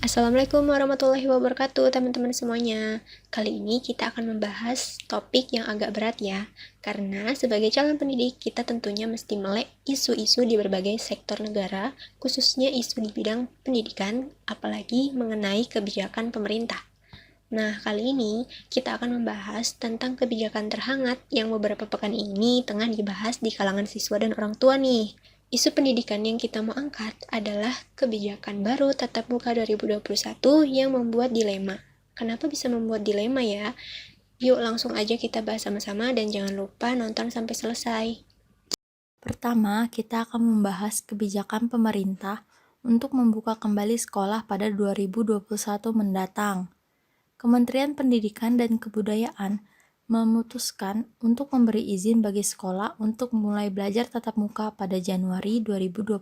Assalamualaikum warahmatullahi wabarakatuh teman-teman semuanya. Kali ini kita akan membahas topik yang agak berat ya, karena sebagai calon pendidik kita tentunya mesti melek isu-isu di berbagai sektor negara, khususnya isu di bidang pendidikan, apalagi mengenai kebijakan pemerintah. Nah, kali ini kita akan membahas tentang kebijakan terhangat yang beberapa pekan ini tengah dibahas di kalangan siswa dan orang tua nih. Isu pendidikan yang kita mau angkat adalah kebijakan baru tatap muka 2021 yang membuat dilema. Kenapa bisa membuat dilema ya? Yuk langsung aja kita bahas sama-sama dan jangan lupa nonton sampai selesai. Pertama, kita akan membahas kebijakan pemerintah untuk membuka kembali sekolah pada 2021 mendatang. Kementerian Pendidikan dan Kebudayaan memutuskan untuk memberi izin bagi sekolah untuk mulai belajar tatap muka pada Januari 2021.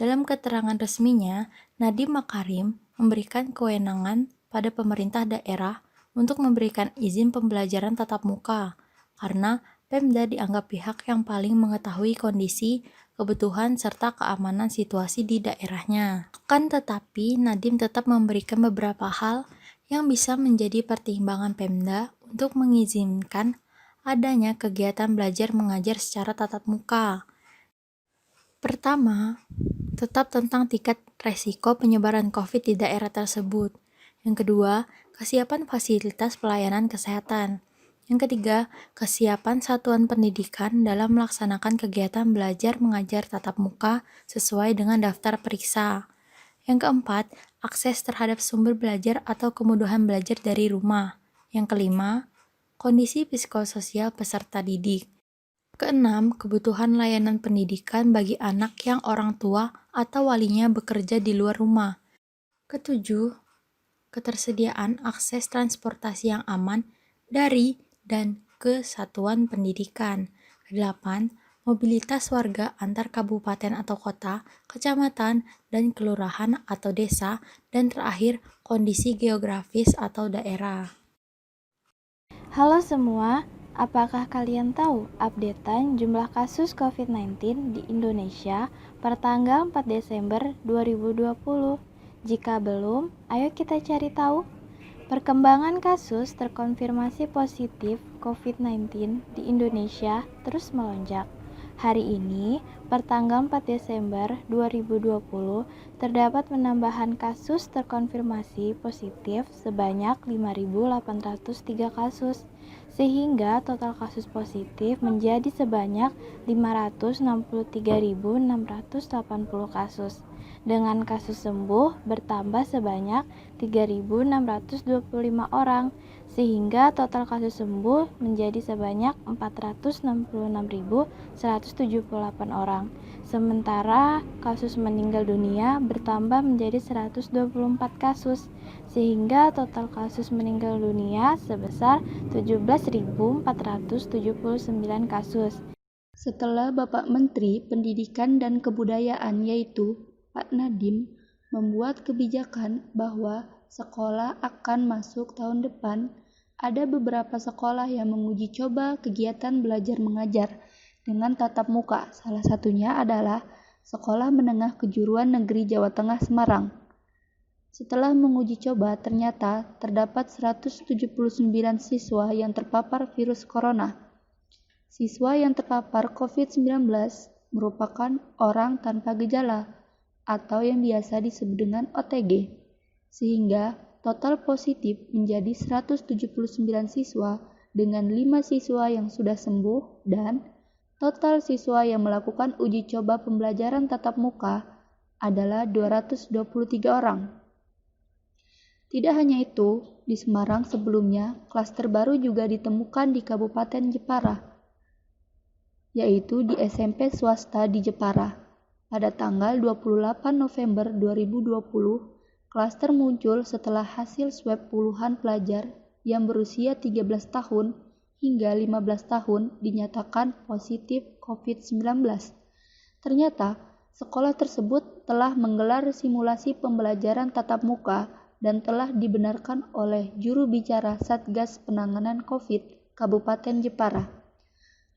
Dalam keterangan resminya, Nadiem Makarim memberikan kewenangan pada pemerintah daerah untuk memberikan izin pembelajaran tatap muka, karena Pemda dianggap pihak yang paling mengetahui kondisi, kebutuhan, serta keamanan situasi di daerahnya. Akan tetapi, Nadiem tetap memberikan beberapa hal yang bisa menjadi pertimbangan Pemda untuk mengizinkan adanya kegiatan belajar mengajar secara tatap muka. Pertama, tetap tentang tingkat resiko penyebaran COVID di daerah tersebut. Yang kedua, kesiapan fasilitas pelayanan kesehatan. Yang ketiga, kesiapan satuan pendidikan dalam melaksanakan kegiatan belajar mengajar tatap muka sesuai dengan daftar periksa. Yang keempat, akses terhadap sumber belajar atau kemudahan belajar dari rumah. Yang kelima, kondisi psikososial peserta didik. Keenam, kebutuhan layanan pendidikan bagi anak yang orang tua atau walinya bekerja di luar rumah. Ketujuh, ketersediaan akses transportasi yang aman dari dan ke satuan pendidikan. Kedelapan, mobilitas warga antar kabupaten atau kota, kecamatan, dan kelurahan atau desa. Dan terakhir, kondisi geografis atau daerah. Halo semua, apakah kalian tahu updatean jumlah kasus COVID-19 di Indonesia per tanggal 4 Desember 2020? Jika belum, ayo kita cari tahu. Perkembangan kasus terkonfirmasi positif COVID-19 di Indonesia terus melonjak. Hari ini, pertanggal 4 Desember 2020, terdapat penambahan kasus terkonfirmasi positif sebanyak 5.803 kasus, sehingga total kasus positif menjadi sebanyak 563.680 kasus. Dengan kasus sembuh bertambah sebanyak 3.625 orang, sehingga total kasus sembuh menjadi sebanyak 466.178 orang. Sementara kasus meninggal dunia bertambah menjadi 124 kasus, sehingga total kasus meninggal dunia sebesar 17.479 kasus. Setelah Bapak Menteri Pendidikan dan Kebudayaan yaitu Pak Nadiem membuat kebijakan bahwa sekolah akan masuk tahun depan, ada beberapa sekolah yang menguji coba kegiatan belajar mengajar dengan tatap muka. Salah satunya adalah Sekolah Menengah Kejuruan Negeri Jawa Tengah Semarang. Setelah menguji coba, ternyata terdapat 179 siswa yang terpapar virus corona. Siswa yang terpapar COVID-19 merupakan orang tanpa gejala atau yang biasa disebut dengan OTG, sehingga total positif menjadi 179 siswa dengan 5 siswa yang sudah sembuh dan total siswa yang melakukan uji coba pembelajaran tatap muka adalah 223 orang. Tidak hanya itu, di Semarang sebelumnya klaster baru juga ditemukan di Kabupaten Jepara, yaitu di SMP swasta di Jepara. Pada tanggal 28 November 2020, klaster muncul setelah hasil swab puluhan pelajar yang berusia 13 tahun hingga 15 tahun dinyatakan positif COVID-19. Ternyata, sekolah tersebut telah menggelar simulasi pembelajaran tatap muka dan telah dibenarkan oleh juru bicara Satgas Penanganan COVID Kabupaten Jepara.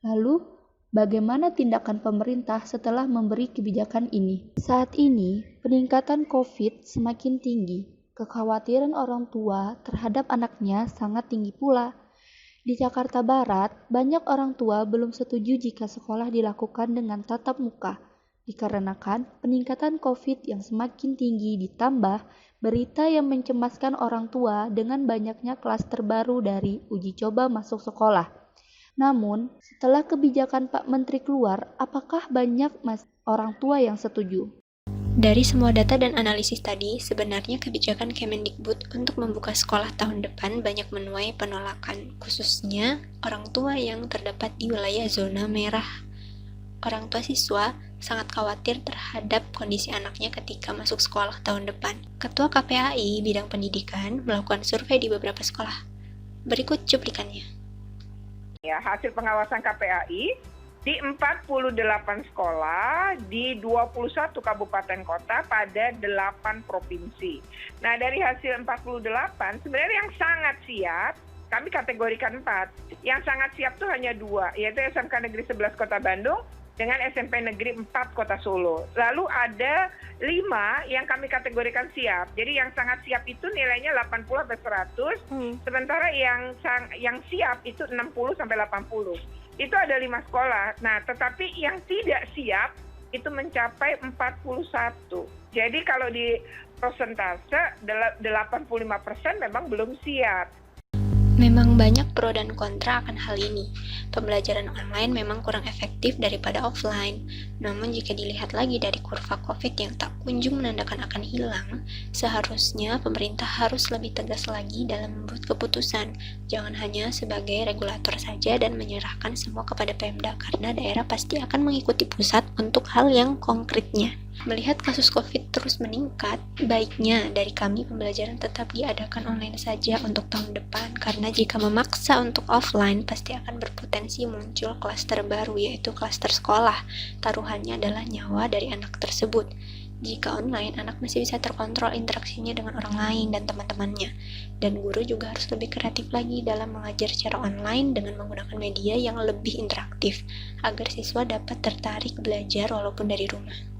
Lalu, Bagaimana tindakan pemerintah setelah memberi kebijakan ini? Saat ini, peningkatan COVID semakin tinggi. Kekhawatiran orang tua terhadap anaknya sangat tinggi pula. Di Jakarta Barat, banyak orang tua belum setuju jika sekolah dilakukan dengan tatap muka, dikarenakan peningkatan COVID yang semakin tinggi ditambah berita yang mencemaskan orang tua dengan banyaknya klaster baru dari uji coba masuk sekolah. Namun, setelah kebijakan Pak Menteri keluar, apakah banyak orang tua yang setuju? Dari semua data dan analisis tadi, sebenarnya kebijakan Kemendikbud untuk membuka sekolah tahun depan banyak menuai penolakan, khususnya orang tua yang terdapat di wilayah zona merah. Orang tua siswa sangat khawatir terhadap kondisi anaknya ketika masuk sekolah tahun depan. Ketua KPAI bidang pendidikan melakukan survei di beberapa sekolah. Berikut cuplikannya. Ya, hasil pengawasan KPAI di 48 sekolah di 21 kabupaten kota pada 8 provinsi. Nah, dari hasil 48, sebenarnya yang sangat siap, kami kategorikan 4. Yang sangat siap itu hanya 2, yaitu SMK Negeri 11 Kota Bandung dengan SMP Negeri 4 Kota Solo. Lalu ada 5 yang kami kategorikan siap. Jadi yang sangat siap itu nilainya 80-100, sementara yang siap itu 60-80. Itu ada 5 sekolah. Nah, tetapi yang tidak siap itu mencapai 41. Jadi kalau di persentase 85% memang belum siap. Memang banyak pro dan kontra akan hal ini. Pembelajaran online memang kurang efektif daripada offline. Namun jika dilihat lagi dari kurva COVID yang tak kunjung menandakan akan hilang, seharusnya pemerintah harus lebih tegas lagi dalam membuat keputusan. Jangan hanya sebagai regulator saja dan menyerahkan semua kepada Pemda, karena daerah pasti akan mengikuti pusat untuk hal yang konkretnya. Melihat kasus COVID terus meningkat, baiknya dari kami pembelajaran tetap diadakan online saja untuk tahun depan, karena jika memaksa untuk offline pasti akan berpotensi muncul klaster baru, yaitu klaster sekolah. Taruhannya adalah nyawa dari anak tersebut. Jika online, anak masih bisa terkontrol interaksinya dengan orang lain dan teman-temannya. Dan guru juga harus lebih kreatif lagi dalam mengajar secara online dengan menggunakan media yang lebih interaktif, agar siswa dapat tertarik belajar walaupun dari rumah.